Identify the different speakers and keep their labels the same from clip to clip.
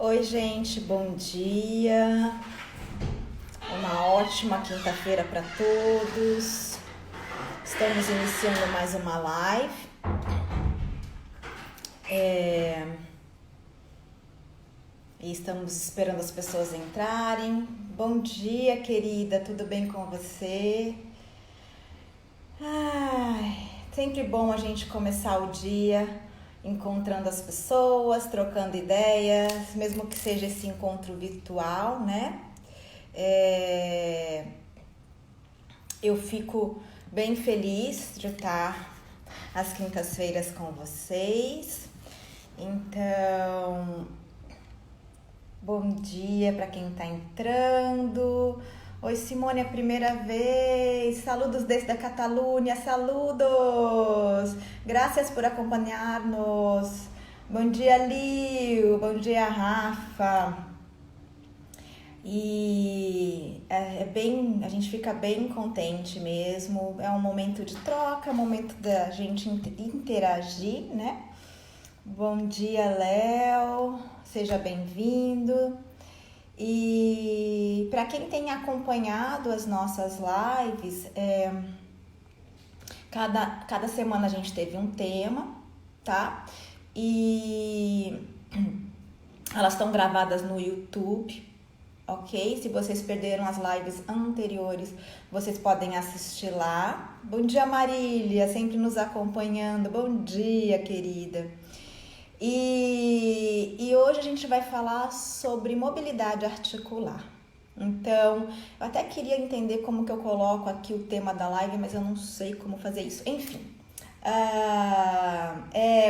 Speaker 1: Oi, gente, bom dia. Uma ótima quinta-feira para todos. Estamos iniciando mais uma live. E estamos esperando as pessoas entrarem. Bom dia, querida, tudo bem com você? Sempre bom a gente começar o dia encontrando as pessoas, trocando ideias, mesmo que seja esse encontro virtual, né? Eu fico bem feliz de estar às quintas-feiras com vocês. Então, bom dia para quem está entrando. Oi, Simone, é a primeira vez. Saludos desde a Catalunha, saludos. Graças por acompanhar-nos. Bom dia, Liu. Bom dia, Rafa. E a gente fica bem contente mesmo. É um momento de troca, é um momento da gente interagir, né? Bom dia, Léo. Seja bem-vindo. E para quem tem acompanhado as nossas lives, cada semana a gente teve um tema, tá? E elas estão gravadas no YouTube, ok? Se vocês perderam as lives anteriores, vocês podem assistir lá. Bom dia, Marília, sempre nos acompanhando. Bom dia, querida. E hoje a gente vai falar sobre mobilidade articular. Então, eu até queria entender como que eu coloco aqui o tema da live, mas eu não sei como fazer isso. Enfim,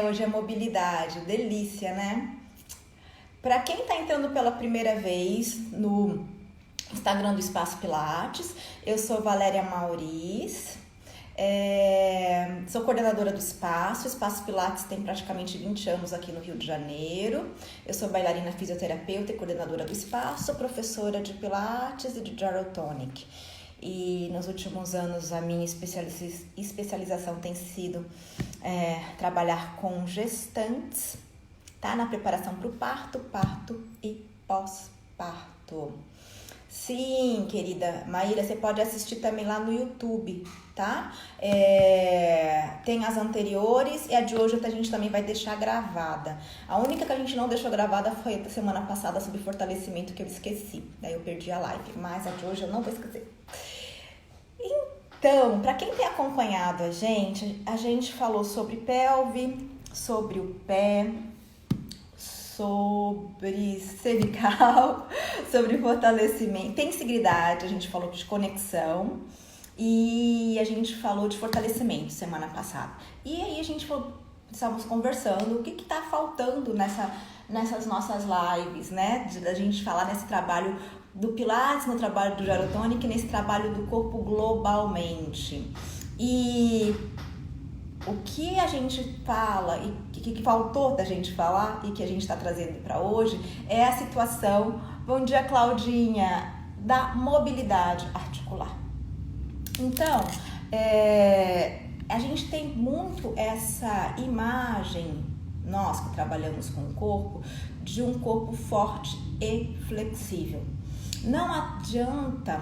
Speaker 1: hoje é mobilidade, delícia, né? Para quem está entrando pela primeira vez no Instagram do Espaço Pilates, eu sou Valéria Mauriz. Sou coordenadora do Espaço. O Espaço Pilates tem praticamente 20 anos aqui no Rio de Janeiro. Eu sou bailarina fisioterapeuta e coordenadora do Espaço, sou professora de Pilates e de Gyrotonic. E nos últimos anos a minha especialização tem sido trabalhar com gestantes, tá? Na preparação para o parto, parto e pós-parto. Sim, querida Maíra, você pode assistir também lá no YouTube, tá? Tem as anteriores e a de hoje a gente também vai deixar gravada. A única que a gente não deixou gravada foi da semana passada sobre fortalecimento, que eu esqueci. Daí eu perdi a live, mas a de hoje eu não vou esquecer. Então, para quem tem acompanhado a gente falou sobre pelve, sobre o pé, sobre cervical, sobre fortalecimento, tensibilidade, a gente falou de conexão e a gente falou de fortalecimento semana passada. E aí estávamos conversando o que está faltando nessas nossas lives, né? Da gente falar nesse trabalho do Pilates, no trabalho do Gyrotonic, nesse trabalho do corpo globalmente. E o que a gente fala e que faltou da gente falar e que a gente está trazendo para hoje é a situação, bom dia Claudinha, da mobilidade articular. Então, a gente tem muito essa imagem, nós que trabalhamos com o corpo, de um corpo forte e flexível. Não adianta...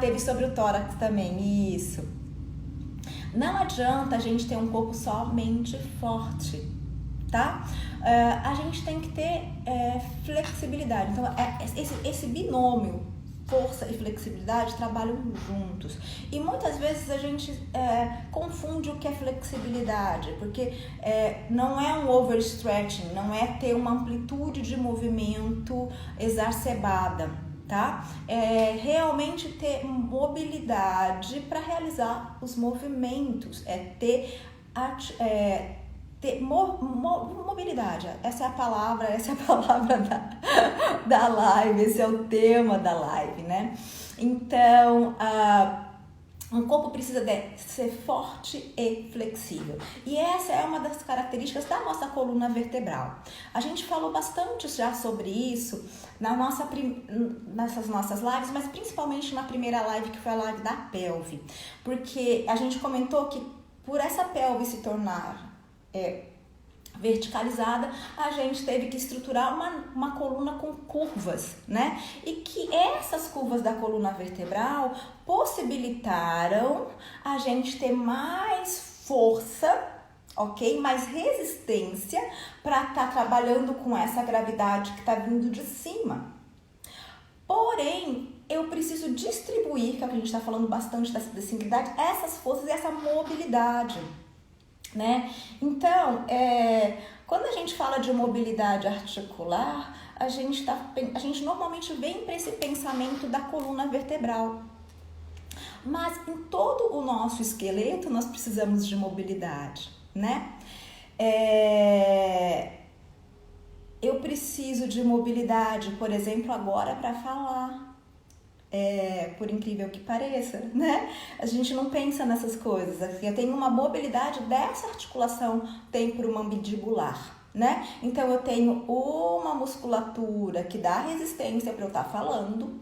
Speaker 1: teve sobre o tórax também, isso. Não adianta a gente ter um corpo somente forte, tá? A gente tem que ter flexibilidade. Então, esse binômio, força e flexibilidade, trabalham juntos. E muitas vezes a gente confunde o que é flexibilidade, porque não é um overstretching, não é ter uma amplitude de movimento exacerbada. Tá? Realmente ter mobilidade para realizar os movimentos, ter mobilidade. Essa é a palavra da live, esse é o tema da live, né? Então, um corpo precisa ser forte e flexível. E essa é uma das características da nossa coluna vertebral. A gente falou bastante já sobre isso nessas nossas lives, mas principalmente na primeira live, que foi a live da pelve. Porque a gente comentou que por essa pelve se tornar verticalizada, a gente teve que estruturar uma coluna com curvas, né? E que essas curvas da coluna vertebral possibilitaram a gente ter mais força, ok? Mais resistência para estar trabalhando com essa gravidade que está vindo de cima. Porém, eu preciso distribuir, que é o que a gente está falando bastante dessa sincronidade, essas forças e essa mobilidade, né? Então, quando a gente fala de mobilidade articular, a gente normalmente vem para esse pensamento da coluna vertebral. Mas em todo o nosso esqueleto nós precisamos de mobilidade, né? Eu preciso de mobilidade, por exemplo, agora para falar. Por incrível que pareça, né? A gente não pensa nessas coisas. Eu tenho uma mobilidade dessa articulação temporomandibular, né? Então eu tenho uma musculatura que dá resistência para eu estar falando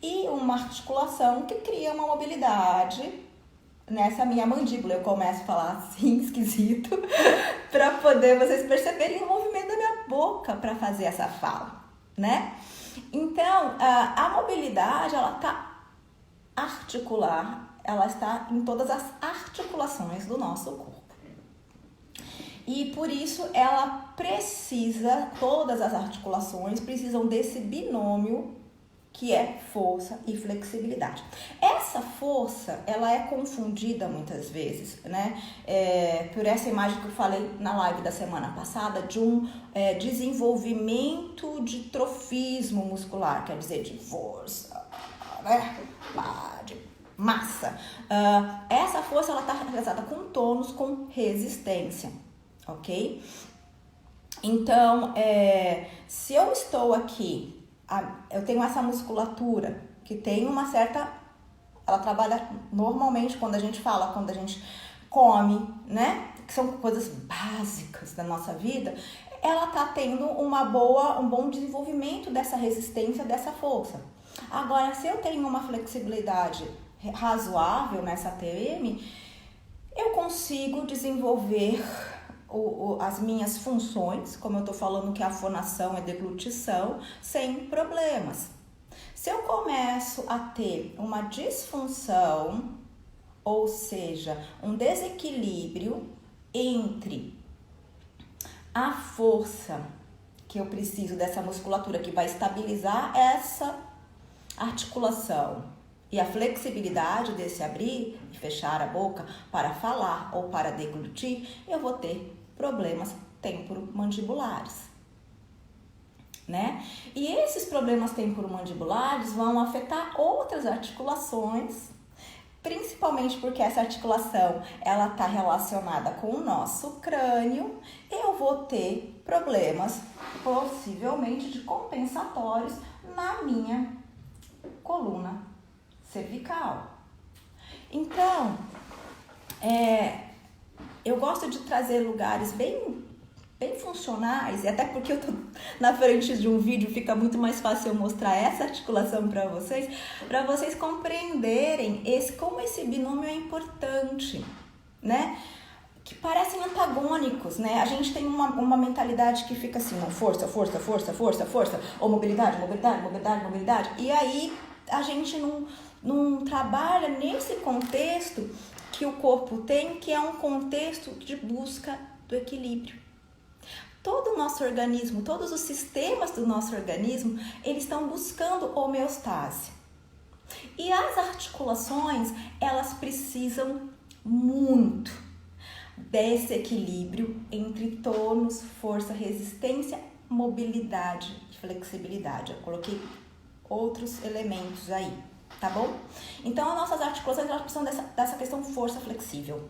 Speaker 1: e uma articulação que cria uma mobilidade nessa minha mandíbula. Eu começo a falar assim, esquisito, para poder vocês perceberem o movimento da minha boca para fazer essa fala, né? Então, a mobilidade, ela está articular, ela está em todas as articulações do nosso corpo. E por isso todas as articulações precisam desse binômio que é força e flexibilidade. Essa força, ela é confundida muitas vezes, né? Por essa imagem que eu falei na live da semana passada, de um desenvolvimento de trofismo muscular, quer dizer, de força, né? De massa. Essa força, ela está realizada com tônus, com resistência, ok? Então, se eu estou aqui, eu tenho essa musculatura que tem uma certa... Ela trabalha normalmente quando a gente come, né? Que são coisas básicas da nossa vida. Ela tá tendo um bom desenvolvimento dessa resistência, dessa força. Agora, se eu tenho uma flexibilidade razoável nessa TM, eu consigo desenvolver as minhas funções, como eu tô falando que a fonação é deglutição, sem problemas. Se eu começo a ter uma disfunção, ou seja, um desequilíbrio entre a força que eu preciso dessa musculatura que vai estabilizar essa articulação e a flexibilidade desse abrir e fechar a boca para falar ou para deglutir, eu vou ter problemas temporomandibulares, né? E esses problemas temporomandibulares vão afetar outras articulações, principalmente porque essa articulação ela está relacionada com o nosso crânio. Eu vou ter problemas possivelmente de compensatórios na minha coluna cervical. Então, eu gosto de trazer lugares bem funcionais, e até porque eu tô na frente de um vídeo, fica muito mais fácil eu mostrar essa articulação para vocês compreenderem como esse binômio é importante, né? Que parecem antagônicos, né? A gente tem uma mentalidade que fica assim, não, força, ou mobilidade, e aí a gente não trabalha nesse contexto que o corpo tem, que é um contexto de busca do equilíbrio. Todo o nosso organismo, todos os sistemas do nosso organismo, eles estão buscando homeostase. E as articulações, elas precisam muito desse equilíbrio entre tônus, força, resistência, mobilidade e flexibilidade. Eu coloquei outros elementos aí, tá bom? Então, as nossas articulações, elas precisam dessa questão força flexível.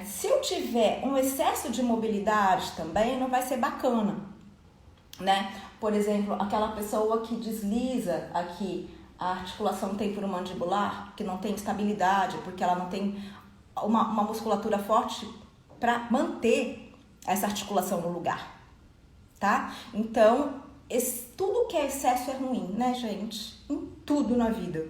Speaker 1: Se eu tiver um excesso de mobilidade também, não vai ser bacana, né? Por exemplo, aquela pessoa que desliza aqui a articulação temporomandibular, que não tem estabilidade, porque ela não tem uma musculatura forte para manter essa articulação no lugar, tá? Então, tudo que é excesso é ruim, né, gente? Em tudo na vida.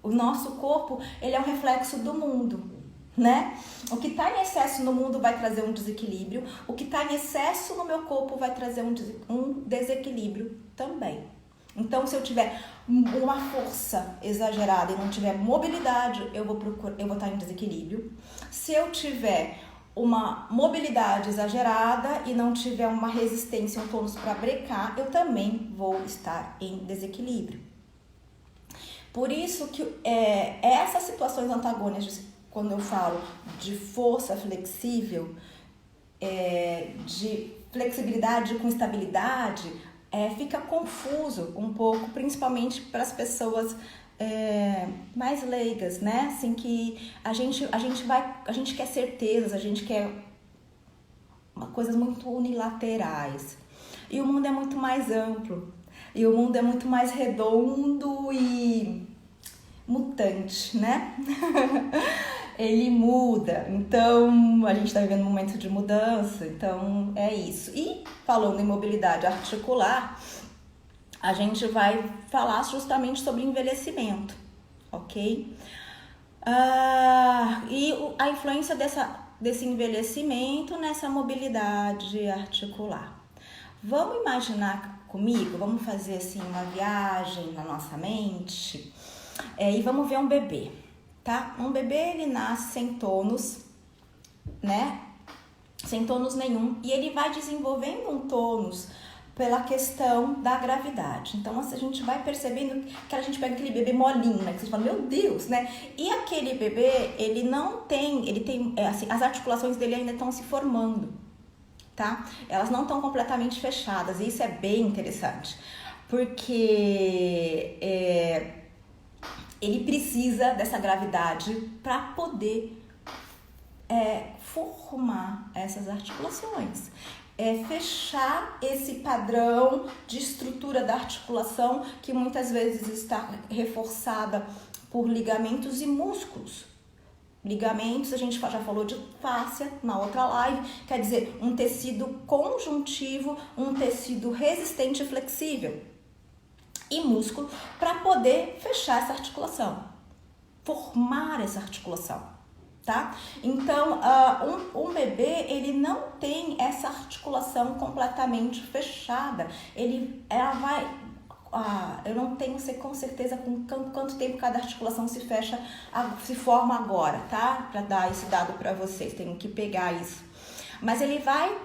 Speaker 1: O nosso corpo, ele é um reflexo do mundo. né? O que está em excesso no mundo vai trazer um desequilíbrio, o que está em excesso no meu corpo vai trazer um desequilíbrio também. Então, se eu tiver uma força exagerada e não tiver mobilidade, eu vou estar em desequilíbrio. Se eu tiver uma mobilidade exagerada e não tiver uma resistência, um tônus para brecar, eu também vou estar em desequilíbrio. Por isso que essas situações antagônicas, quando eu falo de força flexível, de flexibilidade com estabilidade, fica confuso um pouco, principalmente para as pessoas mais leigas, né? Assim, que a gente quer certezas, a gente quer coisas muito unilaterais. E o mundo é muito mais amplo, e o mundo é muito mais redondo e mutante, né? Ele muda, então a gente está vivendo um momento de mudança, então é isso. E falando em mobilidade articular, a gente vai falar justamente sobre envelhecimento, ok? E a influência desse envelhecimento nessa mobilidade articular. Vamos imaginar comigo, vamos fazer assim uma viagem na nossa mente e vamos ver um bebê. Tá? Um bebê, ele nasce sem tônus, né? Sem tônus nenhum. E ele vai desenvolvendo um tônus pela questão da gravidade. Então, assim, a gente vai percebendo que a gente pega aquele bebê molinho, né? Que você fala, meu Deus, né? E aquele bebê, ele tem, assim, as articulações dele ainda estão se formando, tá? Elas não estão completamente fechadas. E isso é bem interessante. Porque ele precisa dessa gravidade para poder formar essas articulações. Fechar esse padrão de estrutura da articulação que muitas vezes está reforçada por ligamentos e músculos. Ligamentos, a gente já falou de fáscia na outra live, quer dizer, um tecido conjuntivo, um tecido resistente e flexível. E músculo para poder fechar essa articulação, formar essa articulação, tá? Então, um bebê, ele não tem essa articulação completamente fechada, ela vai, eu não tenho com certeza com quanto tempo cada articulação se fecha, se forma agora, tá? Para dar esse dado para vocês, tenho que pegar isso. Mas ele vai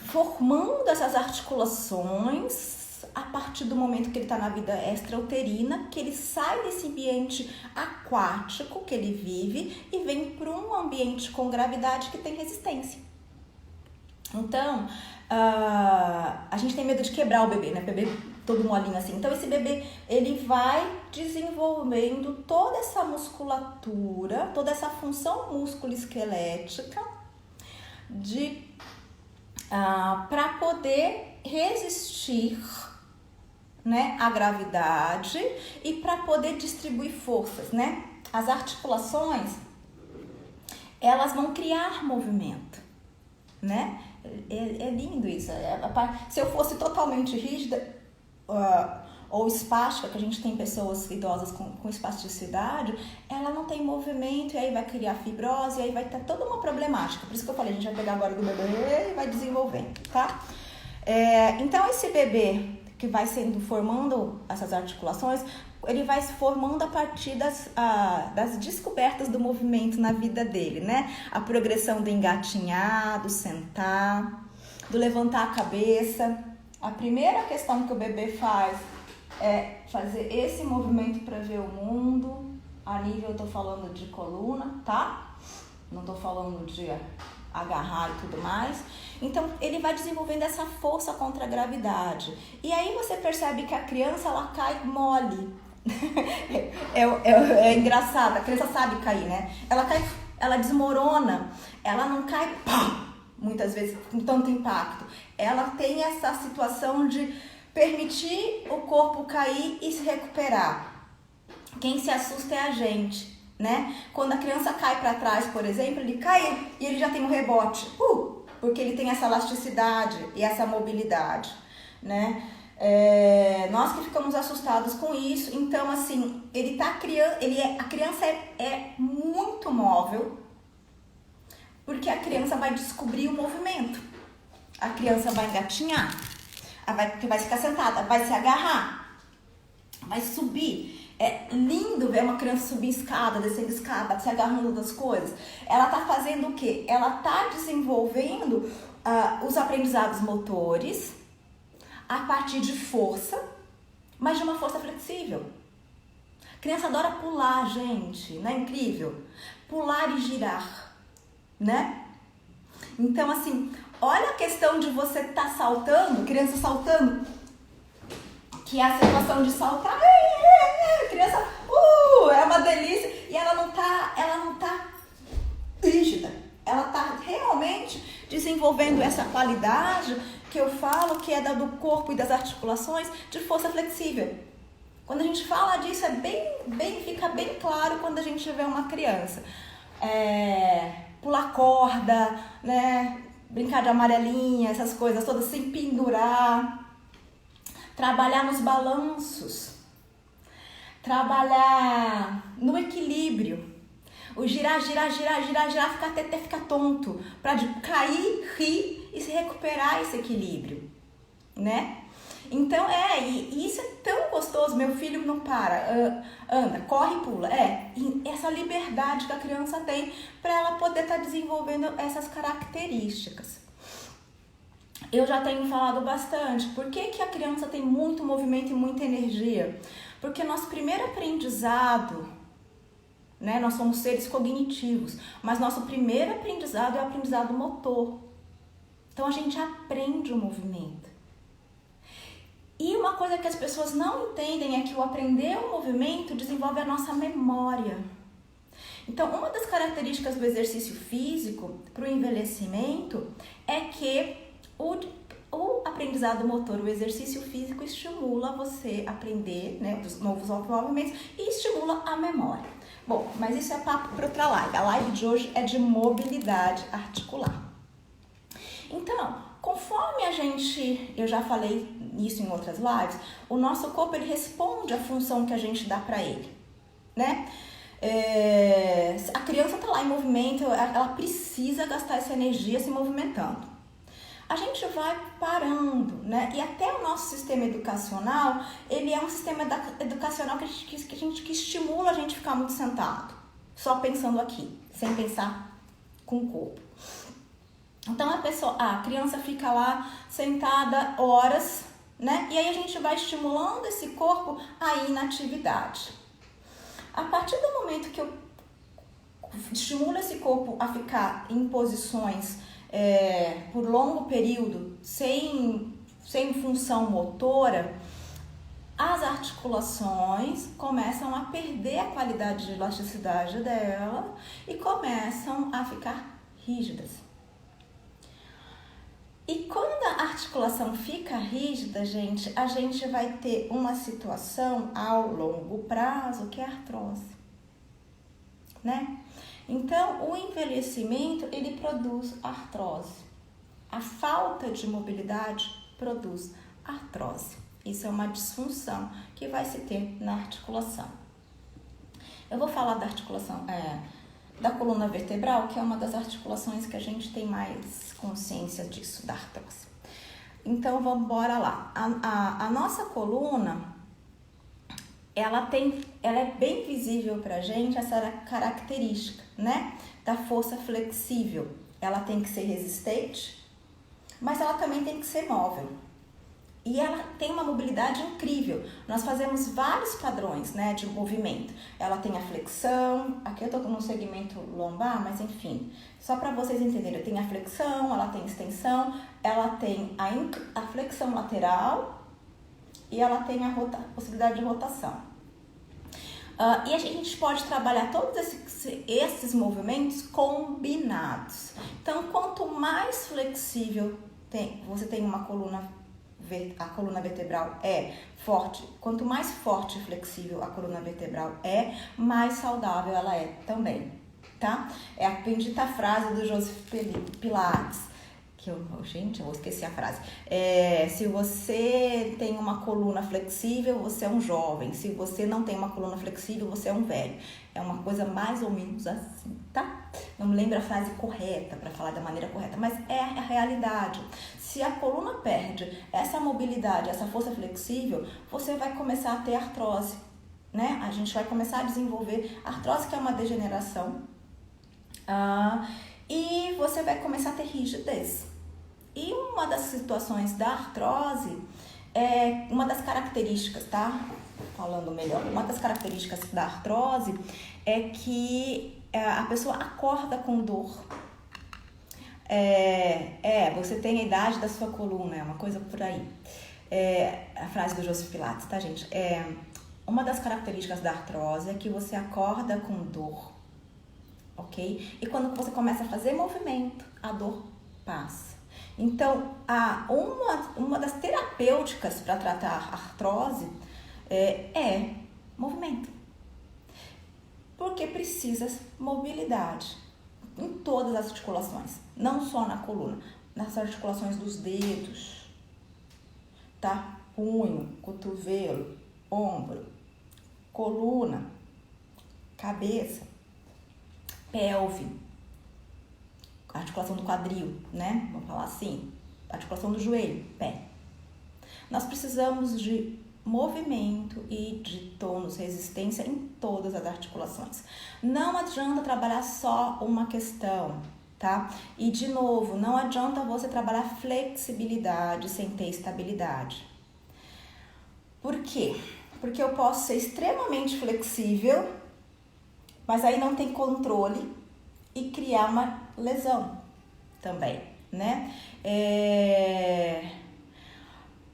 Speaker 1: formando essas articulações a partir do momento que ele está na vida extrauterina, que ele sai desse ambiente aquático que ele vive e vem para um ambiente com gravidade que tem resistência. Então, a gente tem medo de quebrar o bebê, né? O bebê todo molinho assim. Então, esse bebê, ele vai desenvolvendo toda essa musculatura, toda essa função musculoesquelética para poder resistir, né, a gravidade e para poder distribuir forças, né? As articulações, elas vão criar movimento, né? É lindo isso. Se eu fosse totalmente rígida ou espástica, que a gente tem pessoas idosas com espasticidade, ela não tem movimento e aí vai criar fibrose e aí vai ter toda uma problemática. Por isso que eu falei, a gente vai pegar agora do bebê e vai desenvolvendo, tá? Então, esse bebê que vai formando essas articulações, ele vai se formando a partir das descobertas do movimento na vida dele, né? A progressão do engatinhar, do sentar, do levantar a cabeça. A primeira questão que o bebê faz é fazer esse movimento para ver o mundo. A nível, eu tô falando de coluna, tá? Não tô falando de agarrar e tudo mais. Então, ele vai desenvolvendo essa força contra a gravidade. E aí você percebe que a criança, ela cai mole. É engraçado, a criança sabe cair, né? Ela cai, ela desmorona, ela não cai, pá, muitas vezes com tanto impacto. Ela tem essa situação de permitir o corpo cair e se recuperar. Quem se assusta é a gente, né? Quando a criança cai para trás, por exemplo, ele cai e ele já tem um rebote, porque ele tem essa elasticidade e essa mobilidade, né? Nós que ficamos assustados com isso. Então, assim, a criança é muito móvel, porque a criança vai descobrir o movimento. A criança vai engatinhar, vai ficar sentada, vai se agarrar, vai subir. É lindo ver uma criança subir escada, descendo escada, se agarrando das coisas. Ela tá fazendo o quê? Ela tá desenvolvendo os aprendizados motores a partir de força, mas de uma força flexível. A criança adora pular, gente, não é incrível? Pular e girar, né? Então, assim, olha a questão de você estar saltando, criança saltando, que é a sensação de saltar, criança, é uma delícia, e ela não tá rígida, ela tá realmente desenvolvendo essa qualidade que eu falo, que é da do corpo e das articulações, de força flexível. Quando a gente fala disso, fica bem claro quando a gente vê uma criança. Pular corda, né? Brincar de amarelinha, essas coisas todas, se pendurar, trabalhar nos balanços, trabalhar no equilíbrio, o girar, até ficar tonto, para cair, rir e se recuperar esse equilíbrio, né? Então, e isso é tão gostoso. Meu filho não para, anda, corre e pula. E essa liberdade que a criança tem para ela poder estar desenvolvendo essas características. Eu já tenho falado bastante. Por que a criança tem muito movimento e muita energia? Porque nosso primeiro aprendizado, né? Nós somos seres cognitivos, mas nosso primeiro aprendizado é o aprendizado motor. Então, a gente aprende o movimento. E uma coisa que as pessoas não entendem é que o aprender o movimento desenvolve a nossa memória. Então, uma das características do exercício físico para o envelhecimento é que o aprendizado motor, o exercício físico, estimula você a aprender, né, os novos movimentos e estimula a memória. Bom, mas isso é papo para outra live. A live de hoje é de mobilidade articular. Então, conforme eu já falei isso em outras lives, o nosso corpo ele responde à função que a gente dá para ele, né? A criança está lá em movimento, ela precisa gastar essa energia se movimentando. A gente vai parando, né? E até o nosso sistema educacional, ele é um sistema educacional que estimula a gente a ficar muito sentado, só pensando aqui, sem pensar com o corpo. Então a criança fica lá sentada horas, né? E aí a gente vai estimulando esse corpo a ir na atividade. A partir do momento que eu estimulo esse corpo a ficar em posições por longo período, sem função motora, as articulações começam a perder a qualidade de elasticidade dela e começam a ficar rígidas. E quando a articulação fica rígida, a gente vai ter uma situação ao longo prazo que é a artrose, né? Então, o envelhecimento, ele produz artrose. A falta de mobilidade produz artrose. Isso é uma disfunção que vai se ter na articulação. Eu vou falar da articulação da coluna vertebral, que é uma das articulações que a gente tem mais consciência disso, da artrose. Então, vamos embora lá. A nossa coluna, ela é bem visível pra gente essa característica, né? Da força flexível. Ela tem que ser resistente, mas ela também tem que ser móvel. E ela tem uma mobilidade incrível. Nós fazemos vários padrões, né, de movimento. Ela tem a flexão, aqui eu tô no segmento lombar, mas enfim, só para vocês entenderem, tem a flexão, ela tem extensão, ela tem a flexão lateral e ela tem a possibilidade de rotação. E a gente pode trabalhar todos esses movimentos combinados. Então, quanto mais flexível você tem uma coluna, a coluna vertebral é forte, quanto mais forte e flexível a coluna vertebral mais saudável ela é também, tá? É a bendita frase do Joseph Pilates, Gente, eu vou esquecer a frase. Se você tem uma coluna flexível, você é um jovem. Se você não tem uma coluna flexível, você é um velho. É uma coisa mais ou menos assim, tá? Não me lembro a frase correta para falar da maneira correta, mas é a realidade. Se a coluna perde essa mobilidade, essa força flexível, você vai começar a ter artrose, né? A gente vai começar a desenvolver artrose, que é uma degeneração, e você vai começar a ter rigidez. E uma das situações da artrose, uma das características, tá? Falando melhor, uma das características da artrose é que a pessoa acorda com dor. Você tem a idade da sua coluna, é uma coisa por aí. A frase do Joseph Pilates, tá, gente? Uma das características da artrose é que você acorda com dor, ok? E quando você começa a fazer movimento, a dor passa. Então, uma das terapêuticas para tratar a artrose é movimento. Porque precisa mobilidade em todas as articulações, não só na coluna, nas articulações dos dedos, tá? Punho, cotovelo, ombro, coluna, cabeça, pelve, articulação do quadril, né? Vamos falar assim, articulação do joelho, pé. Nós precisamos de movimento e de tônus, resistência em todas as articulações. Não adianta trabalhar só uma questão, tá? E de novo, não adianta você trabalhar flexibilidade sem ter estabilidade. Por quê? Porque eu posso ser extremamente flexível, mas aí não tem controle e criar uma lesão também, né?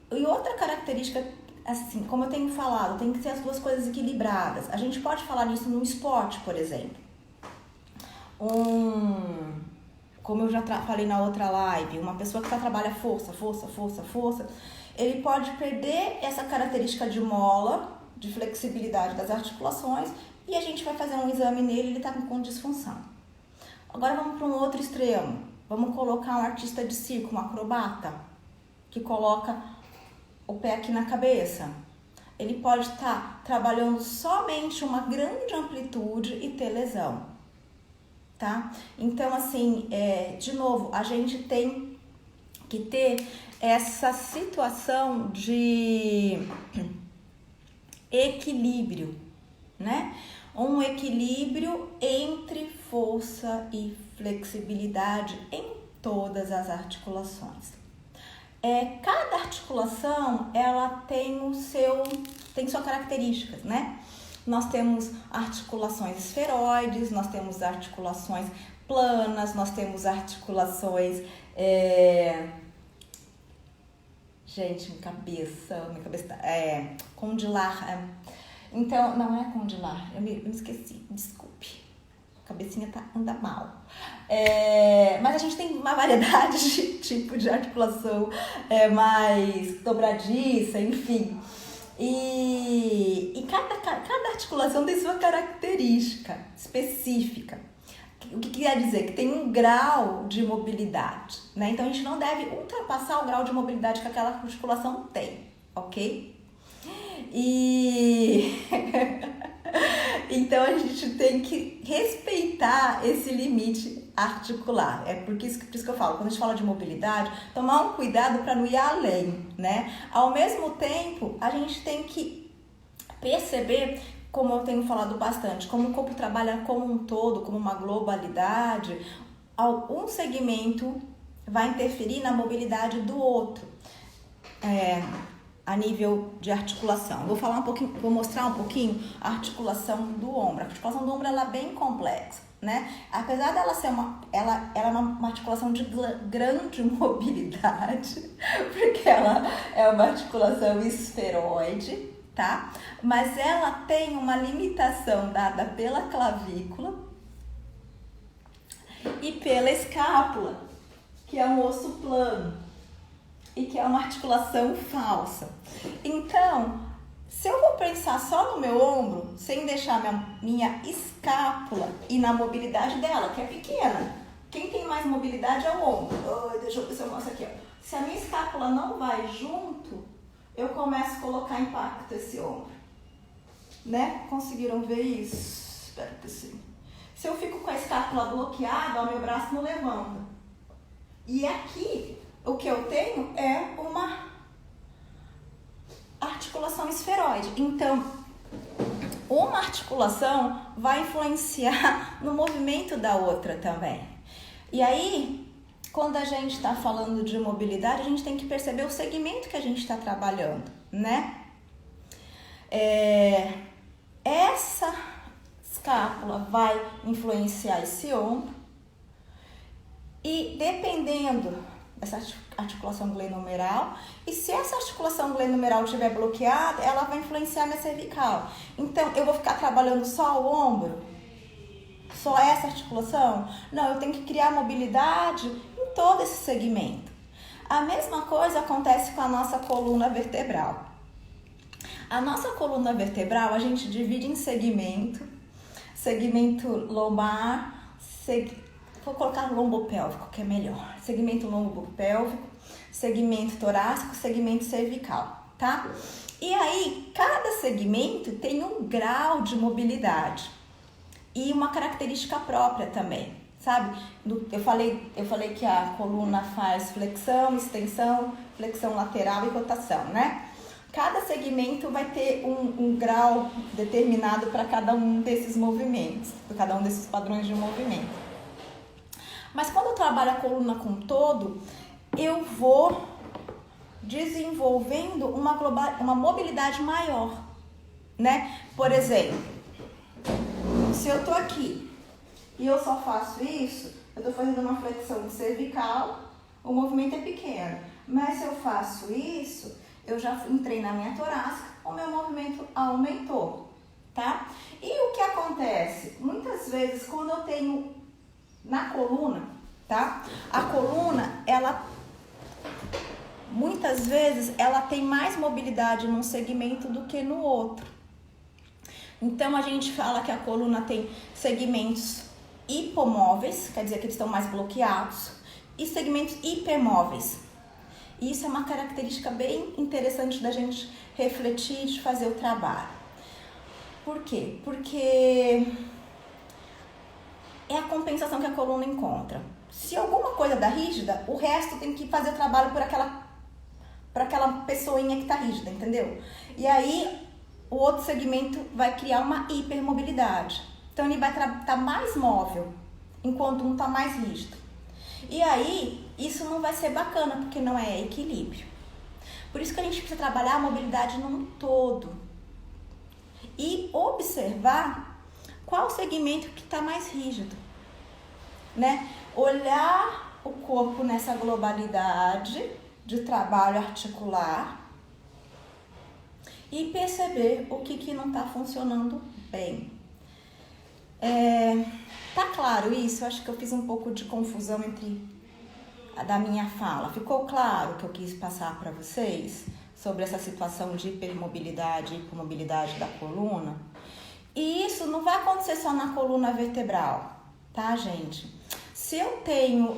Speaker 1: E outra característica, assim, como eu tenho falado, tem que ter as duas coisas equilibradas. A gente pode falar nisso no esporte, por exemplo. Como eu já falei na outra live, uma pessoa que trabalha força, ele pode perder essa característica de mola, de flexibilidade das articulações, e a gente vai fazer um exame nele e ele está com disfunção. Agora vamos para um outro extremo. Vamos colocar um artista de circo, um acrobata, que coloca o pé aqui na cabeça. Ele pode estar trabalhando somente uma grande amplitude e ter lesão, tá? Então, assim, de novo, a gente tem que ter essa situação de equilíbrio, né? Um equilíbrio entre força e flexibilidade em todas as articulações. Cada articulação, ela tem sua característica, né? Nós temos articulações esferoides, nós temos articulações planas, nós temos articulações... Gente, minha cabeça tá... condilar. Então, não é condilar, eu me esqueci, desculpe. A cabecinha anda mal. Mas a gente tem uma variedade de tipo de articulação mais dobradiça, enfim. E cada articulação tem sua característica específica. O que quer dizer? Que tem um grau de mobilidade, né? Então, a gente não deve ultrapassar o grau de mobilidade que aquela articulação tem, ok? Então, a gente tem que respeitar esse limite articular. Por isso que eu falo, quando a gente fala de mobilidade, tomar um cuidado para não ir além, né? Ao mesmo tempo, a gente tem que perceber, como eu tenho falado bastante, como o corpo trabalha como um todo, como uma globalidade, um segmento vai interferir na mobilidade do outro. A nível de articulação. Vou mostrar um pouquinho a articulação do ombro. A articulação do ombro ela é bem complexa, né? Apesar dela ser ela é uma articulação de grande mobilidade, porque ela é uma articulação esferoide, tá? Mas ela tem uma limitação dada pela clavícula e pela escápula, que é um osso plano e que é uma articulação falsa. Então, se eu vou pensar só no meu ombro, sem deixar minha escápula e na mobilidade dela, que é pequena, Quem tem mais mobilidade é o ombro. Deixa eu ver se eu mostro aqui, ó. Se a minha escápula não vai junto, eu começo a colocar impacto esse ombro. Né? Conseguiram ver isso? Espero que sim. Se eu fico com a escápula bloqueada, o meu braço não levanta. E aqui, o que eu tenho é uma articulação esferoide. Então, uma articulação vai influenciar no movimento da outra também. E aí, quando a gente está falando de mobilidade, a gente tem que perceber o segmento que a gente está trabalhando, né? Essa escápula vai influenciar esse ombro e dependendo dessa articulação glenohumeral, e se essa articulação glenohumeral estiver bloqueada, ela vai influenciar minha cervical. Então, eu vou ficar trabalhando só o ombro? Só essa articulação? Não, eu tenho que criar mobilidade em todo esse segmento. A mesma coisa acontece com a nossa coluna vertebral. A nossa coluna vertebral, a gente divide em segmento lombar, vou colocar lombopélvico, que é melhor. Segmento lombopélvico, segmento torácico, segmento cervical, tá? E aí, cada segmento tem um grau de mobilidade e uma característica própria também, sabe? Eu falei que a coluna faz flexão, extensão, flexão lateral e rotação, né? Cada segmento vai ter um grau determinado para cada um desses movimentos, para cada um desses padrões de movimento. Mas quando eu trabalho a coluna como um todo, eu vou desenvolvendo uma mobilidade maior, né? Por exemplo, se eu tô aqui e eu só faço isso, eu tô fazendo uma flexão cervical, o movimento é pequeno. Mas se eu faço isso, eu já entrei na minha torácica, o meu movimento aumentou, tá? E o que acontece? Muitas vezes, quando eu tenho na coluna, tá? A coluna, muitas vezes, ela tem mais mobilidade num segmento do que no outro. Então, a gente fala que a coluna tem segmentos hipomóveis, quer dizer que eles estão mais bloqueados, e segmentos hipermóveis. Isso é uma característica bem interessante da gente refletir, de fazer o trabalho. Por quê? Porque é a compensação que a coluna encontra. Se alguma coisa dá rígida, o resto tem que fazer o trabalho por aquela pessoinha que tá rígida, entendeu? E aí, o outro segmento vai criar uma hipermobilidade. Então, ele vai estar mais móvel, enquanto um tá mais rígido. E aí, isso não vai ser bacana, porque não é equilíbrio. Por isso que a gente precisa trabalhar a mobilidade num todo. E observar qual segmento que está mais rígido, né? Olhar o corpo nessa globalidade de trabalho articular e perceber o que não está funcionando bem. Tá claro isso? Eu acho que eu fiz um pouco de confusão da minha fala. Ficou claro o que eu quis passar para vocês sobre essa situação de hipermobilidade e hipomobilidade da coluna? E isso não vai acontecer só na coluna vertebral, tá, gente? Se eu tenho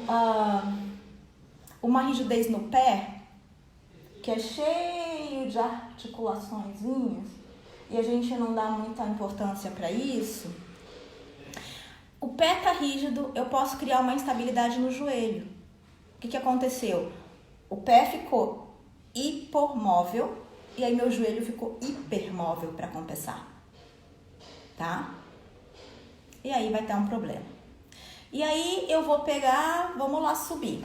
Speaker 1: uma rigidez no pé, que é cheio de articulaçõezinhas, e a gente não dá muita importância para isso, o pé tá rígido, eu posso criar uma instabilidade no joelho. O que aconteceu? O pé ficou hipomóvel e aí meu joelho ficou hipermóvel para compensar, tá? E aí vai ter um problema. E aí eu vou pegar, vamos lá subir.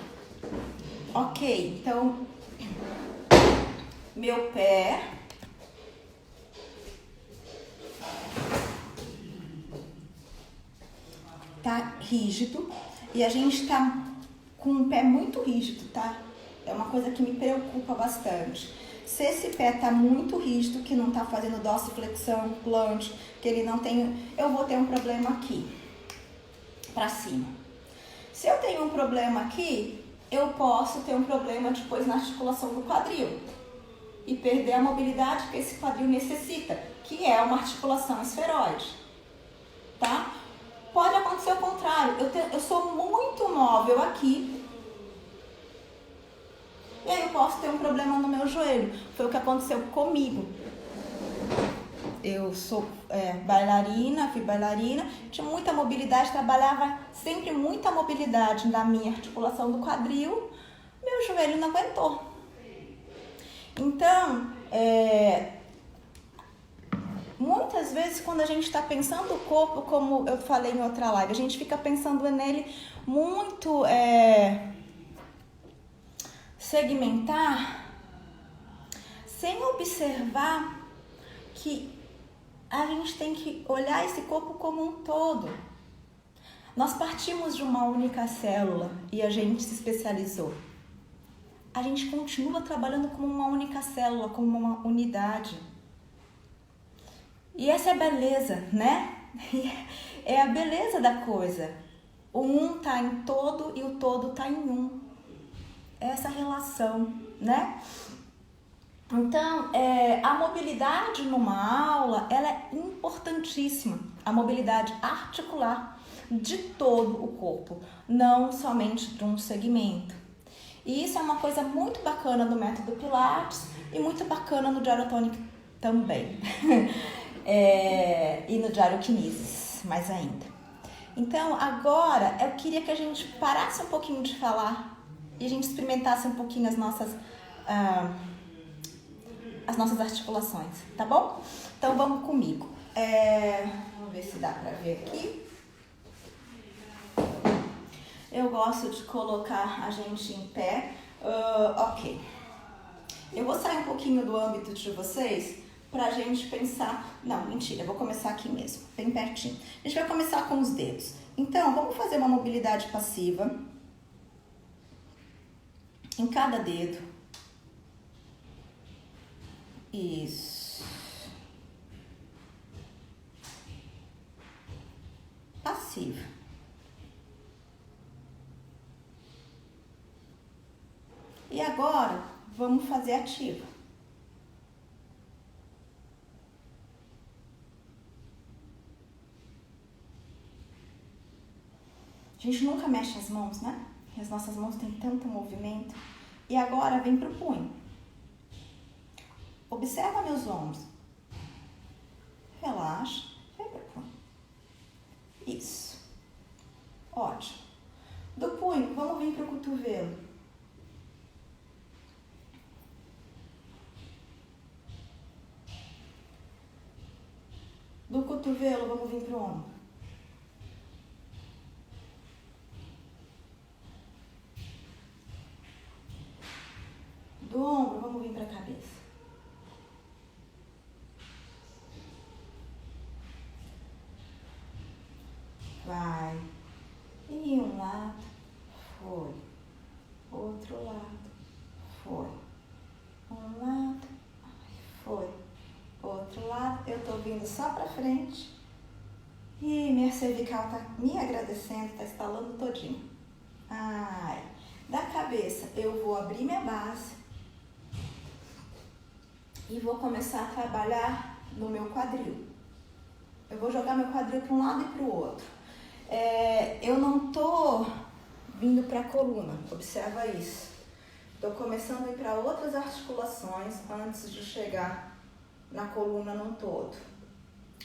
Speaker 1: Ok, então meu pé tá rígido e a gente tá com um pé muito rígido, tá? É uma coisa que me preocupa bastante. Se esse pé tá muito rígido, que não tá fazendo dorsiflexão, planche, que ele não tem, eu vou ter um problema aqui, pra cima. Se eu tenho um problema aqui, eu posso ter um problema depois na articulação do quadril e perder a mobilidade que esse quadril necessita, que é uma articulação esferoide, tá? Pode acontecer o contrário. Eu sou muito móvel aqui. E aí eu posso ter um problema no meu joelho. Foi o que aconteceu comigo. Eu sou bailarina, fui bailarina, tinha muita mobilidade, trabalhava sempre muita mobilidade na minha articulação do quadril. Meu joelho não aguentou. Então, muitas vezes quando a gente está pensando o corpo, como eu falei em outra live, a gente fica pensando nele muito segmentar, sem observar que a gente tem que olhar esse corpo como um todo. Nós partimos de uma única célula e a gente se especializou. A gente continua trabalhando como uma única célula, como uma unidade. E essa é a beleza, né? É a beleza da coisa. O um tá em todo e o todo tá em um. Essa relação, né? Então, a mobilidade numa aula, ela é importantíssima. A mobilidade articular de todo o corpo, não somente de um segmento. E isso é uma coisa muito bacana do método Pilates e muito bacana no Gyrotonic também. E no Gyrokinesis, mais ainda. Então, agora, eu queria que a gente parasse um pouquinho de falar e a gente experimentasse um pouquinho as nossas articulações, tá bom? Então, vamos comigo. Vamos ver se dá pra ver aqui. Eu gosto de colocar a gente em pé. Ok. Eu vou sair um pouquinho do âmbito de vocês pra gente pensar... Não, mentira, eu vou começar aqui mesmo, bem pertinho. A gente vai começar com os dedos. Então, vamos fazer uma mobilidade passiva em cada dedo. Isso. Passiva. E agora, vamos fazer ativa. A gente nunca mexe as mãos, né? As nossas mãos têm tanto movimento. E agora vem pro punho. Observa meus ombros. Relaxa. Vem pro punho. Isso. Ótimo. Do punho, vamos vir pro cotovelo. Do cotovelo, vamos vir pro ombro. Do ombro, vamos vir para a cabeça. Vai. E um lado, foi. Outro lado, foi. Um lado, foi. Outro lado, eu tô vindo só para frente. E minha cervical tá me agradecendo, tá estalando todinho. Ai. Da cabeça, eu vou abrir minha base. E vou começar a trabalhar no meu quadril. Eu vou jogar meu quadril para um lado e para o outro. Eu não tô vindo para a coluna, observa isso. Tô começando a ir para outras articulações antes de chegar na coluna num todo.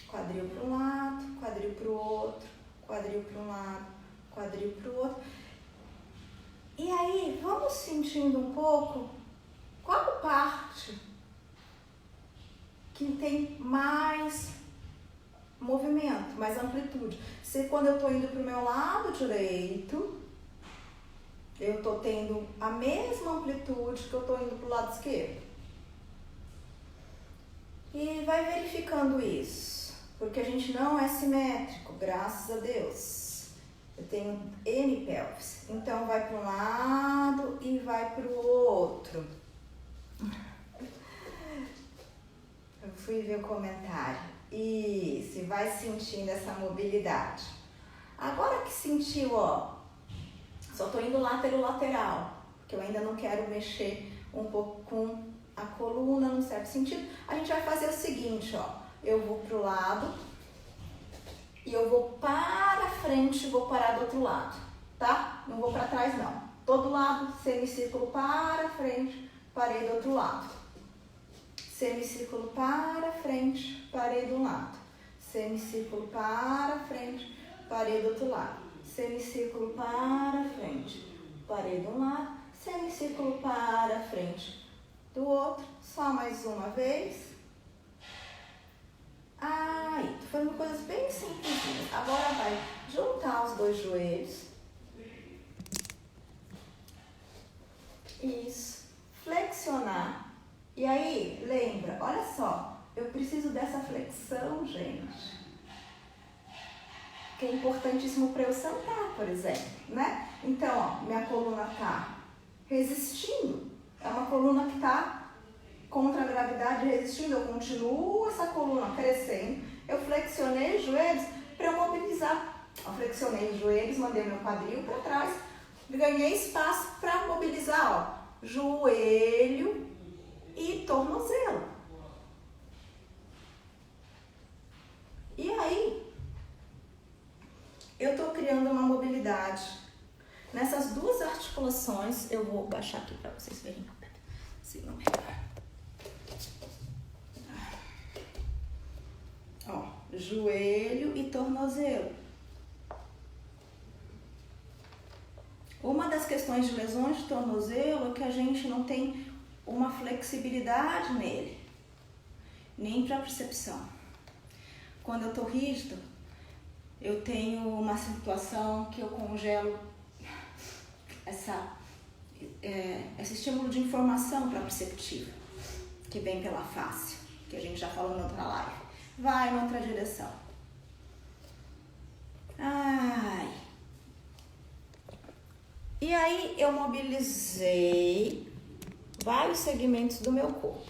Speaker 1: Quadril para um lado, quadril para o outro, quadril para um lado, quadril para o outro. E aí, vamos sentindo um pouco qual parte que tem mais movimento, mais amplitude. Se quando eu tô indo pro meu lado direito, eu tô tendo a mesma amplitude que eu tô indo pro lado esquerdo. E vai verificando isso, porque a gente não é simétrico, graças a Deus. Eu tenho N pelvis, então vai para um lado e vai para o outro. Eu fui ver o comentário. Isso, e vai sentindo essa mobilidade. Agora que sentiu, ó, só tô indo lá pelo lateral, porque eu ainda não quero mexer um pouco com a coluna, num certo sentido. A gente vai fazer o seguinte, ó, eu vou pro lado, e eu vou para frente e vou parar do outro lado, tá? Não vou para trás não. Todo lado, semicírculo para frente, parei do outro lado. Semicírculo para frente, parei do lado. Semicírculo para frente, parei do outro lado. Semicírculo para frente, parei de um lado. Semicírculo para frente, do outro. Só mais uma vez. Aí, tô fazendo coisas bem simples. Agora vai juntar os dois joelhos. Isso. Flexionar. E aí, lembra, olha só, eu preciso dessa flexão, gente. Que é importantíssimo para eu sentar, por exemplo, né? Então, ó, minha coluna tá resistindo. É uma coluna que tá contra a gravidade resistindo. Eu continuo essa coluna crescendo. Eu flexionei os joelhos para eu mobilizar. Eu flexionei os joelhos, mandei meu quadril para trás. Ganhei espaço para mobilizar, ó, joelho e tornozelo. E aí, eu tô criando uma mobilidade. Nessas duas articulações, eu vou baixar aqui para vocês verem. Assim, não melhor. Ó, joelho e tornozelo. Uma das questões de lesões de tornozelo é que a gente não tem uma flexibilidade nele, nem para percepção. Quando eu tô rígido, eu tenho uma situação que eu congelo esse estímulo de informação para perceptiva, que vem pela face, que a gente já falou na outra live. Vai em outra direção. Ai. E aí eu mobilizei vários segmentos do meu corpo.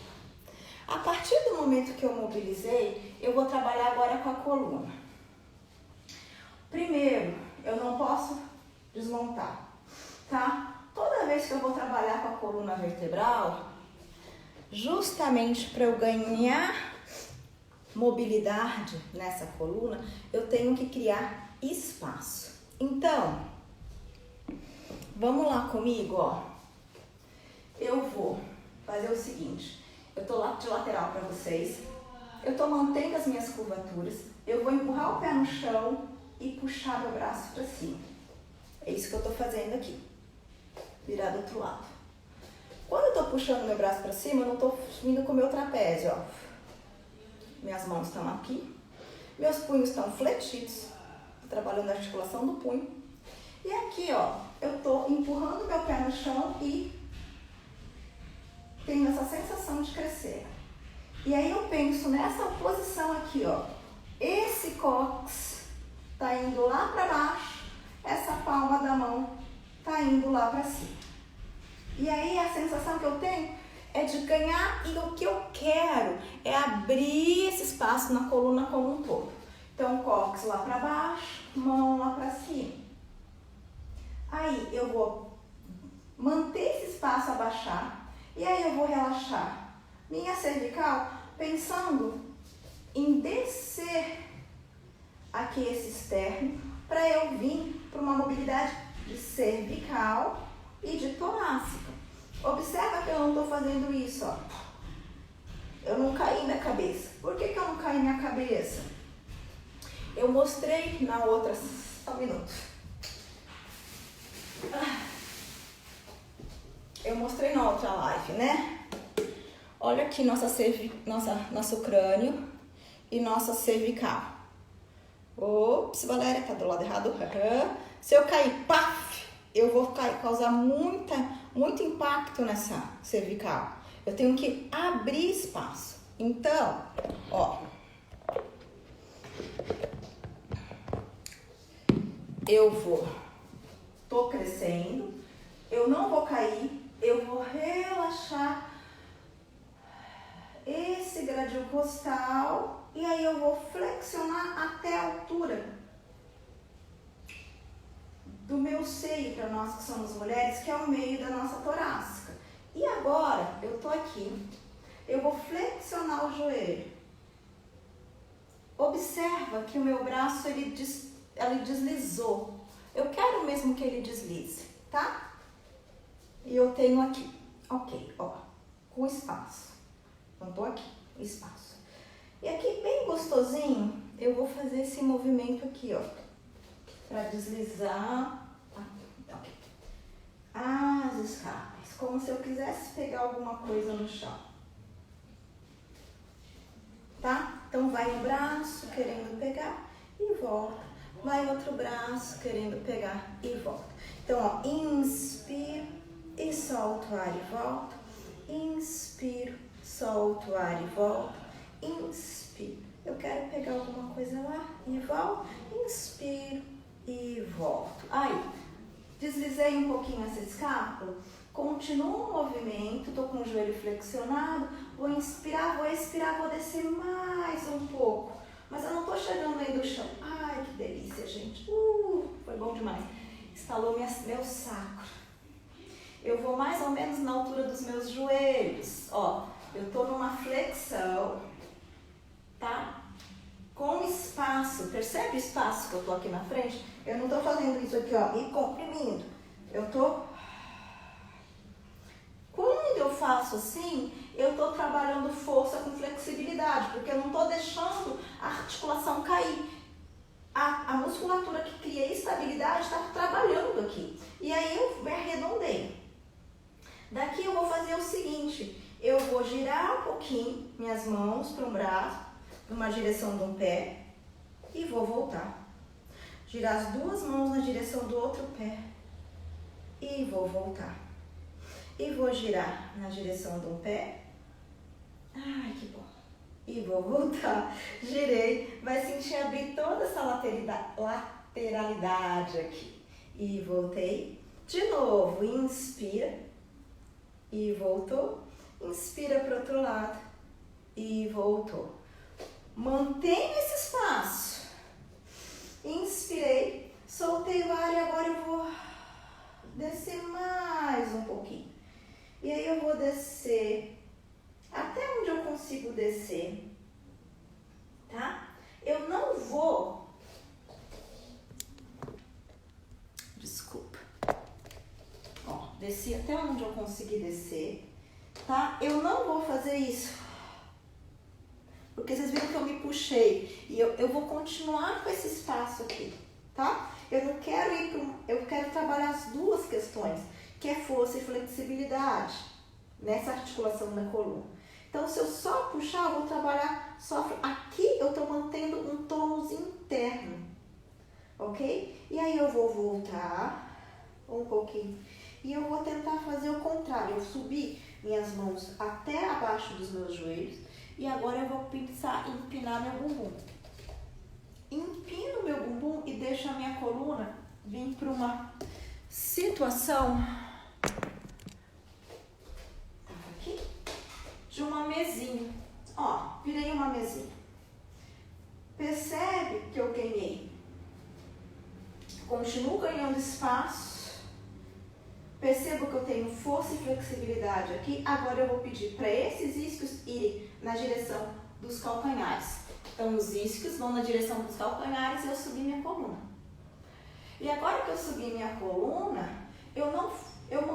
Speaker 1: A partir do momento que eu mobilizei, eu vou trabalhar agora com a coluna. Primeiro, eu não posso desmontar, tá? Toda vez que eu vou trabalhar com a coluna vertebral, justamente para eu ganhar mobilidade nessa coluna, eu tenho que criar espaço. Então, vamos lá comigo, ó. Eu vou fazer o seguinte, eu tô lá de lateral para vocês, eu tô mantendo as minhas curvaturas, eu vou empurrar o pé no chão e puxar meu braço para cima. É isso que eu tô fazendo aqui. Virar do outro lado. Quando eu tô puxando meu braço para cima, eu não tô vindo com o meu trapézio, ó. Minhas mãos estão aqui, meus punhos estão fletidos, tô trabalhando a articulação do punho. E aqui, ó, eu tô empurrando meu pé no chão e tenho essa sensação de crescer. E aí eu penso nessa posição aqui, ó. Esse cóccix tá indo lá para baixo, essa palma da mão tá indo lá para cima. E aí a sensação que eu tenho é de ganhar, e o que eu quero é abrir esse espaço na coluna como um todo. Então, cóccix lá para baixo, mão lá para cima. Aí eu vou manter esse espaço abaixar, e aí eu vou relaxar minha cervical, pensando em descer aqui esse externo, para eu vir para uma mobilidade de cervical e de torácica. Observa que eu não estou fazendo isso, ó. Eu não caí na cabeça. Por que eu não caí na cabeça? Eu mostrei na outra... Só um minuto. Eu mostrei na outra live, né? Olha aqui nosso crânio e nossa cervical. Ops, Valéria, tá do lado errado. Se eu cair, paf, eu vou causar muito impacto nessa cervical. Eu tenho que abrir espaço. Então, ó, tô crescendo, eu não vou cair, eu vou relaxar esse gradil costal e aí eu vou flexionar até a altura do meu seio, para nós que somos mulheres, que é o meio da nossa torácica. E agora, eu tô aqui, eu vou flexionar o joelho. observa que o meu braço, ele deslizou. Eu quero mesmo que ele deslize, tá? E eu tenho aqui, ok, ó, com espaço. Então, tô aqui, espaço. E aqui, bem gostosinho, eu vou fazer esse movimento aqui, ó, pra deslizar ok, as escarpas, como se eu quisesse pegar alguma coisa no chão. Tá? Então, vai um braço querendo pegar e volta. Vai outro braço querendo pegar e volta. Então, ó, inspiro e solto o ar e volto. Inspiro, solto o ar e volto. Inspiro. Eu quero pegar alguma coisa lá e volto. Inspiro e volto. Aí, deslizei um pouquinho essa escápula. Continuo o movimento, tô com o joelho flexionado. Vou inspirar, vou expirar, vou descer mais um pouco. Mas eu não tô chegando aí do chão. Ai, que delícia, gente. Foi bom demais. Estalou meu sacro. Eu vou mais ou menos na altura dos meus joelhos. Ó, eu tô numa flexão, tá? Com espaço. Percebe o espaço que eu tô aqui na frente? Eu não tô fazendo isso aqui, ó, e comprimindo. Eu tô... Quando eu faço assim, eu estou trabalhando força com flexibilidade, porque eu não estou deixando a articulação cair. A musculatura que cria estabilidade está trabalhando aqui. E aí eu me arredondei. Daqui eu vou fazer o seguinte, eu vou girar um pouquinho minhas mãos para um braço, numa direção de um pé, e vou voltar. Girar as duas mãos na direção do outro pé, e vou voltar. E vou girar na direção de um pé. Ai, que bom. E vou voltar. Girei. Vai sentir abrir toda essa lateralidade aqui. E voltei. De novo, inspira. E voltou. Inspira para o outro lado. E voltou. Mantenha esse espaço. Inspirei. Soltei o ar e agora eu vou descer mais um pouquinho. E aí eu vou descer até onde eu consigo descer, tá? Eu não vou... Desculpa. Ó, desci até onde eu consegui descer, tá? Eu não vou fazer isso, porque vocês viram que eu me puxei. E eu vou continuar com esse espaço aqui, tá? Eu não quero ir para... Eu quero trabalhar as duas questões, que é força e flexibilidade, nessa articulação da coluna. Então, se eu só puxar, eu vou trabalhar só... Aqui eu estou mantendo um tônus interno, ok? E aí eu vou voltar um pouquinho e eu vou tentar fazer o contrário. Eu subi minhas mãos até abaixo dos meus joelhos e agora eu vou empinar meu bumbum. Empino meu bumbum e deixo a minha coluna vir para uma situação aqui de uma mesinha. Ó, virei uma mesinha. Percebe que eu ganhei? Continuo ganhando espaço. Percebo que eu tenho força e flexibilidade aqui. Agora eu vou pedir para esses isquios irem na direção dos calcanhares. Então, os isquios vão na direção dos calcanhares e eu subi minha coluna. E agora que eu subi minha coluna, eu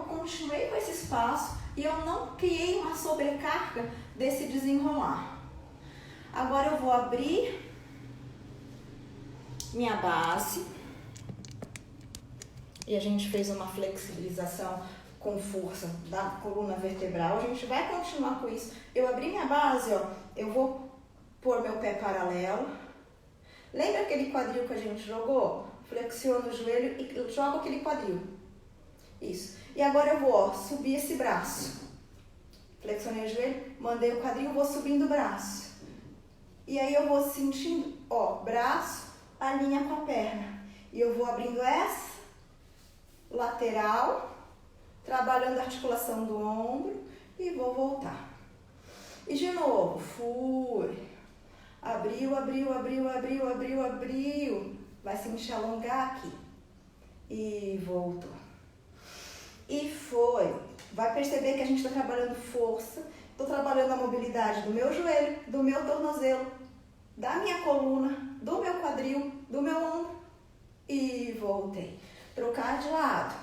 Speaker 1: continuei com esse espaço e eu não criei uma sobrecarga desse desenrolar. Agora eu vou abrir minha base. E a gente fez uma flexibilização com força da coluna vertebral. A gente vai continuar com isso. Eu abri minha base, ó. Eu vou pôr meu pé paralelo. Lembra aquele quadril que a gente jogou? Flexiona o joelho e joga aquele quadril. Isso. E agora eu vou, ó, subir esse braço. Flexionei o joelho, mandei o quadril, vou subindo o braço. E aí eu vou sentindo, ó, braço alinha com a perna. E eu vou abrindo essa lateral, trabalhando a articulação do ombro e vou voltar. E de novo, fui. Abriu, abriu, abriu, abriu, abriu, abriu. Vai sentir alongar aqui. E voltou. E foi. Vai perceber que a gente está trabalhando força. Estou trabalhando a mobilidade do meu joelho, do meu tornozelo, da minha coluna, do meu quadril, do meu ombro e voltei. Trocar de lado.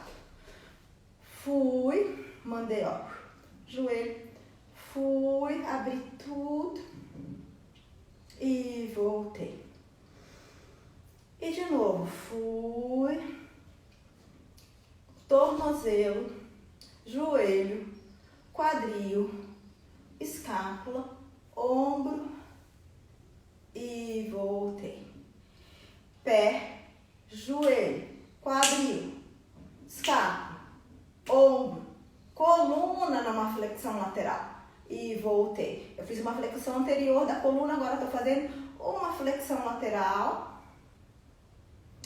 Speaker 1: Fui, mandei, ó, joelho, fui, abri tudo e voltei. E de novo, fui, tornozelo, joelho, quadril, escápula, ombro e voltei. Pé, joelho, quadril, escápula, ombro, coluna numa flexão lateral e voltei. Eu fiz uma flexão anterior da coluna, agora estou fazendo uma flexão lateral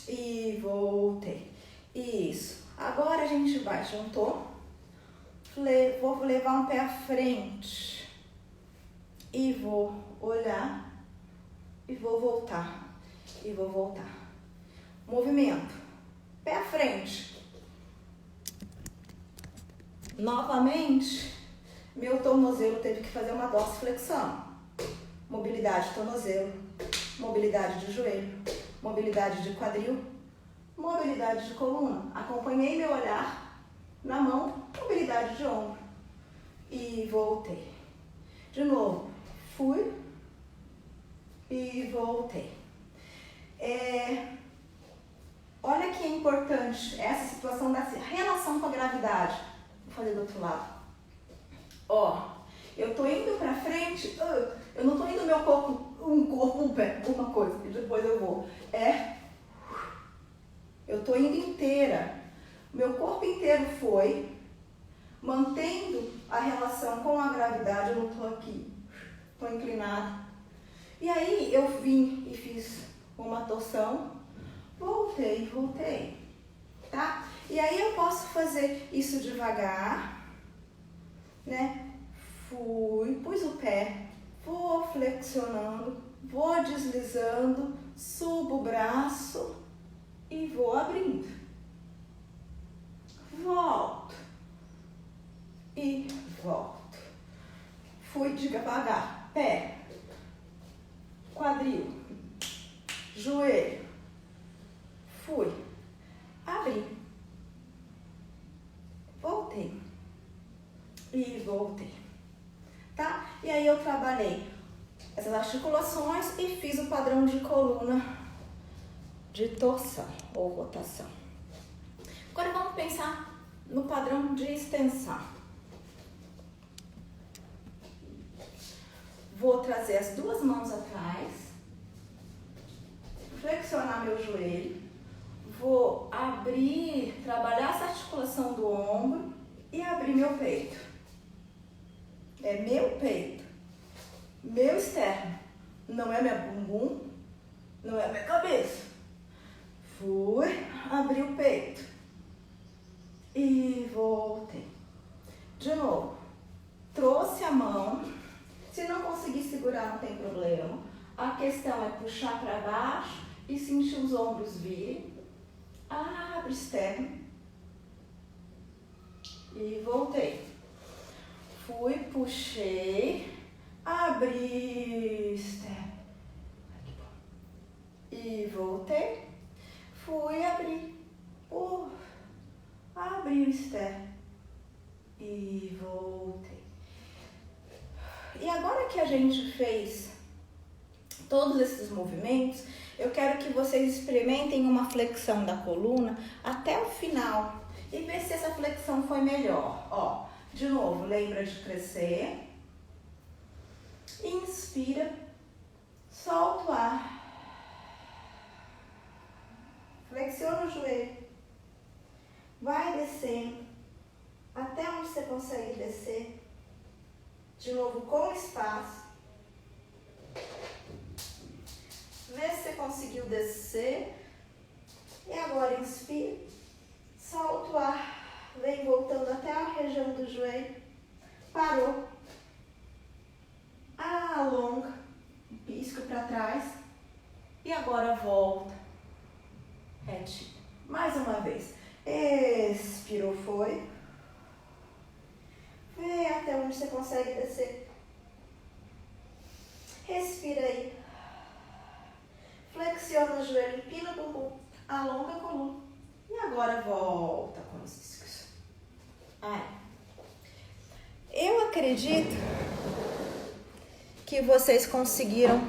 Speaker 1: e voltei. Isso. Agora a gente vai, juntou. Vou levar um pé à frente e vou olhar e vou voltar e vou voltar. Movimento. Pé à frente. Novamente, meu tornozelo teve que fazer uma dorsiflexão. Mobilidade de tornozelo, mobilidade de joelho, mobilidade de quadril, mobilidade de coluna. Acompanhei meu olhar na mão, mobilidade de ombro. E voltei. De novo, fui e voltei. Olha que é importante essa situação da relação com a gravidade. Vou fazer do outro lado. Ó, eu tô indo pra frente, eu não tô indo meu corpo, um pé, uma coisa, e depois eu vou. Eu tô indo inteira. Meu corpo inteiro foi, mantendo a relação com a gravidade, eu não tô aqui, tô inclinada. E aí eu vim e fiz uma torção, voltei, tá? E aí eu posso fazer isso devagar, né? Fui, pus o pé, vou flexionando, vou deslizando, subo o braço e vou abrindo. Volto e volto. Fui devagar, pé, quadril, joelho, fui, abri, voltei e voltei, tá? E aí eu trabalhei essas articulações e fiz o padrão de coluna de torção ou rotação. Agora vamos pensar no padrão de extensão. Vou trazer as duas mãos atrás, flexionar meu joelho, vou abrir, trabalhar essa articulação do ombro e abrir meu peito. É meu peito, meu externo, não é meu bumbum, não é minha cabeça. Fui, abri o peito e voltei. De novo, trouxe a mão, se não conseguir segurar não tem problema. A questão é puxar para baixo e sentir os ombros virem. Abre externo e voltei. Fui, puxei, abri externo e voltei. Fui, abri, abri o externo e voltei. E agora que a gente fez todos esses movimentos, eu quero que vocês experimentem uma flexão da coluna até o final e ver se essa flexão foi melhor. Ó, de novo, lembra de crescer. Inspira, solta o ar. Flexiona o joelho. Vai descendo até onde você consegue descer. De novo, com espaço. Vê se você conseguiu descer. E agora inspira, solta o ar, vem voltando até a região do joelho. Parou. Alonga, pisca para trás. E agora volta. Retinho. Mais uma vez. Expirou, foi. Vê até onde você consegue descer. Respira aí. flexiona o joelho, empina o bumbum, alonga a coluna. E agora volta com os discos. Eu acredito que vocês conseguiram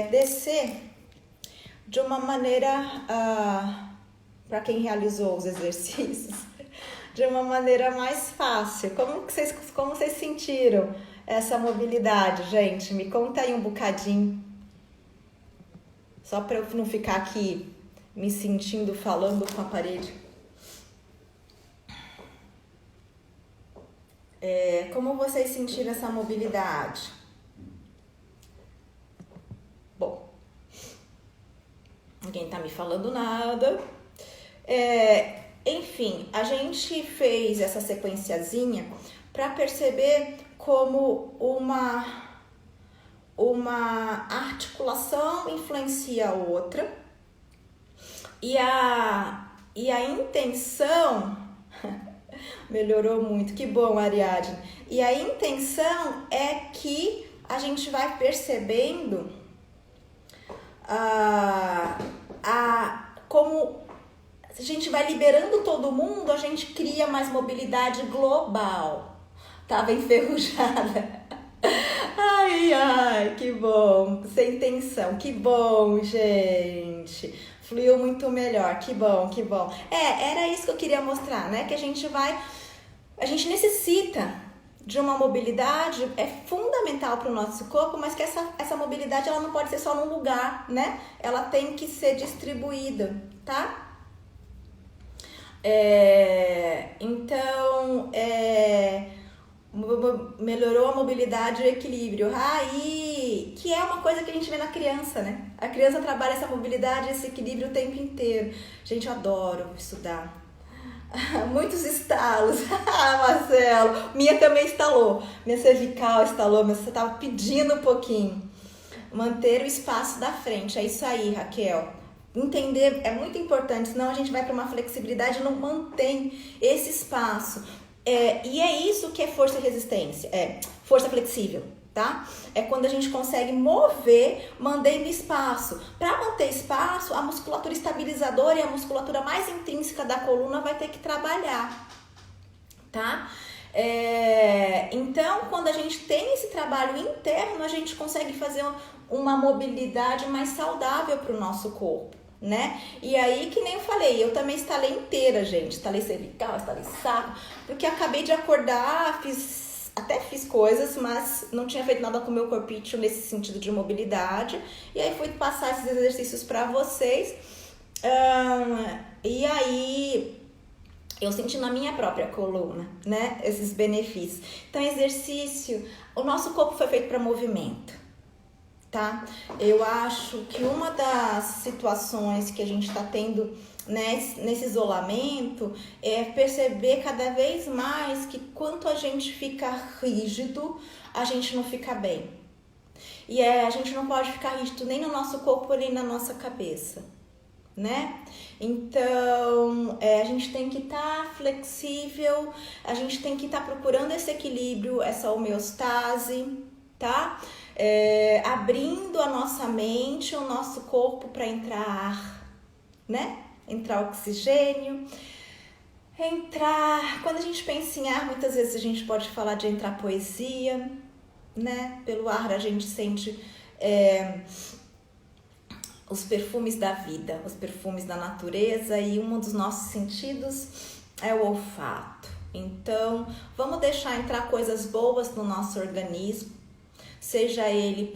Speaker 1: descer de uma maneira, para quem realizou os exercícios, de uma maneira mais fácil. Como vocês sentiram essa mobilidade, gente? Me conta aí um bocadinho. Só para eu não ficar aqui me sentindo falando com a parede. Como vocês sentiram essa mobilidade? Bom, ninguém tá me falando nada. Enfim, a gente fez essa sequenciazinha para perceber como uma articulação influencia a outra e a intenção melhorou muito, que bom, Ariadne. E a intenção é que a gente vai percebendo como a gente vai liberando todo mundo, a gente cria mais mobilidade global. Tava enferrujada. Ai, que bom, sem tensão, que bom, gente. Fluiu muito melhor, que bom. Era isso que eu queria mostrar, né? Que a gente necessita de uma mobilidade, é fundamental para o nosso corpo, mas que essa mobilidade ela não pode ser só num lugar, né? Ela tem que ser distribuída, tá? Então, melhorou a mobilidade e o equilíbrio. Que é uma coisa que a gente vê na criança, né? A criança trabalha essa mobilidade, esse equilíbrio o tempo inteiro. Gente, eu adoro estudar. Muitos estalos. Marcelo, minha também estalou. Minha cervical estalou, mas você estava pedindo um pouquinho. Manter o espaço da frente. É isso aí, Raquel. Entender é muito importante, senão a gente vai para uma flexibilidade e não mantém esse espaço. E é isso que é força e resistência, força flexível, tá? É quando a gente consegue mover, mantendo espaço. Para manter espaço, a musculatura estabilizadora e a musculatura mais intrínseca da coluna vai ter que trabalhar, tá? Então, quando a gente tem esse trabalho interno, a gente consegue fazer uma mobilidade mais saudável para o nosso corpo, né? E aí, que nem eu falei, eu também estalei inteira, gente. Estalei cervical, estalei saco, porque acabei de acordar, até fiz coisas, mas não tinha feito nada com o meu corpício nesse sentido de mobilidade. E aí fui passar esses exercícios para vocês. E aí eu senti na minha própria coluna, né? Esses benefícios. Então, exercício, o nosso corpo foi feito para movimento. Tá? Eu acho que uma das situações que a gente está tendo nesse isolamento é perceber cada vez mais que quanto a gente fica rígido, a gente não fica bem. E a gente não pode ficar rígido nem no nosso corpo, nem na nossa cabeça, né? Então, a gente tem que estar flexível, a gente tem que estar procurando esse equilíbrio, essa homeostase, tá? Abrindo a nossa mente, o nosso corpo para entrar ar, né? Entrar oxigênio, quando a gente pensa em ar, muitas vezes a gente pode falar de entrar poesia, né? Pelo ar a gente sente os perfumes da vida, os perfumes da natureza, e um dos nossos sentidos é o olfato. Então, vamos deixar entrar coisas boas no nosso organismo, seja ele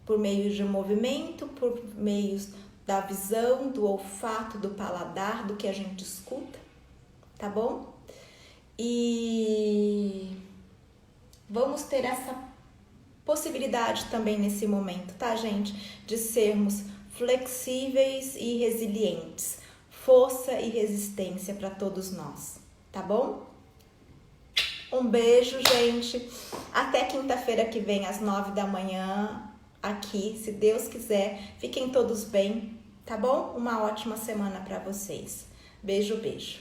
Speaker 1: por meio de movimento, por meio da visão, do olfato, do paladar, do que a gente escuta, tá bom? E vamos ter essa possibilidade também nesse momento, tá, gente? De sermos flexíveis e resilientes, força e resistência para todos nós, tá bom? Um beijo, gente. Até quinta-feira que vem, às 9 da manhã, aqui, se Deus quiser. Fiquem todos bem, tá bom? Uma ótima semana para vocês. Beijo, beijo.